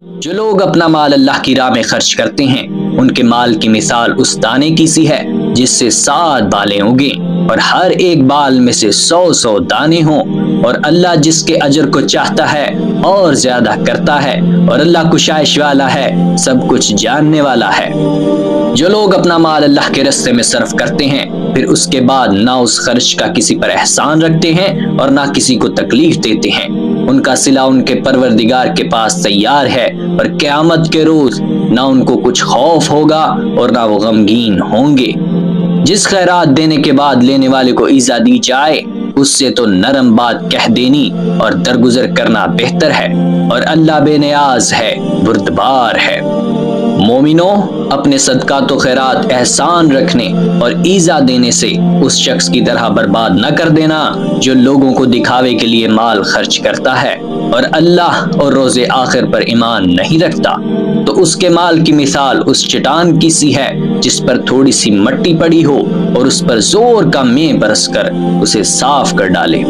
جو لوگ اپنا مال اللہ کی راہ میں خرچ کرتے ہیں ان کے مال کی مثال اس دانے کی سی ہے جس سے 7 بالیں اگیں اور ہر ایک بال میں سے 100 دانے ہوں، اور اللہ جس کے اجر کو چاہتا ہے اور زیادہ کرتا ہے، اور اللہ کشائش والا ہے، سب کچھ جاننے والا ہے۔ جو لوگ اپنا مال اللہ کے راستے میں صرف کرتے ہیں پھر اس کے بعد نہ اس خرچ کا کسی پر احسان رکھتے ہیں اور نہ کسی کو تکلیف دیتے ہیں، ان کا صلہ ان کے پروردگار کے پاس تیار ہے، اور قیامت کے روز نہ ان کو کچھ خوف ہوگا اور نہ وہ غمگین ہوں گے۔ جس خیرات دینے کے بعد لینے والے کو ایذا دی جائے اس سے تو نرم بات کہہ دینی اور درگزر کرنا بہتر ہے، اور اللہ بے نیاز ہے، بردبار ہے۔ مومنوں، اپنے صدقات و خیرات احسان رکھنے اور ایذا دینے سے اس شخص کی طرح برباد نہ کر دینا جو لوگوں کو دکھاوے کے لیے مال خرچ کرتا ہے اور اللہ اور روز آخر پر ایمان نہیں رکھتا، تو اس کے مال کی مثال اس چٹان کی سی ہے جس پر تھوڑی سی مٹی پڑی ہو اور اس پر زور کا مے برس کر اسے صاف کر ڈالے۔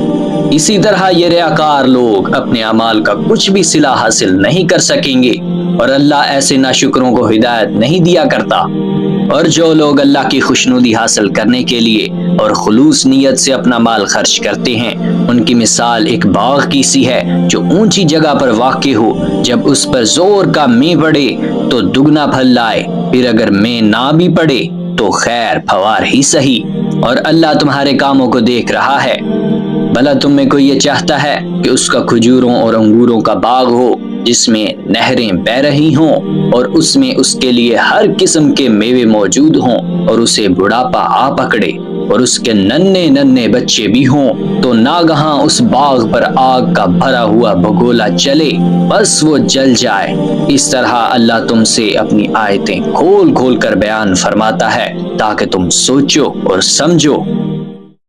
اسی طرح یہ ریاکار لوگ اپنے اعمال کا کچھ بھی صلہ حاصل نہیں کر سکیں گے، اور اللہ ایسے ناشکروں کو ہدایت نہیں دیا کرتا۔ اور جو لوگ اللہ کی خوشنودی حاصل کرنے کے لیے اور خلوص نیت سے اپنا مال خرچ کرتے ہیں ان کی مثال ایک باغ کی سی ہے جو اونچی جگہ پر واقع ہو، جب اس پر زور کا مے پڑے تو دگنا پھل لائے، پھر اگر مے نہ بھی پڑے تو خیر پھوار ہی سہی، اور اللہ تمہارے کاموں کو دیکھ رہا ہے۔ بھلا تم میں کوئی یہ چاہتا ہے کہ اس کا کھجوروں اور انگوروں کا باغ ہو جس میں نہریں بہ رہی ہوں اور اس میں اس کے لیے ہر قسم کے میوے موجود ہوں، اور اسے بڑھاپا آ پکڑے اور اس کے ننھے ننھے بچے بھی ہوں، تو ناگہاں اس باغ پر آگ کا بھرا ہوا بگولا چلے، بس وہ جل جائے۔ اس طرح اللہ تم سے اپنی آیتیں کھول کھول کر بیان فرماتا ہے تاکہ تم سوچو اور سمجھو۔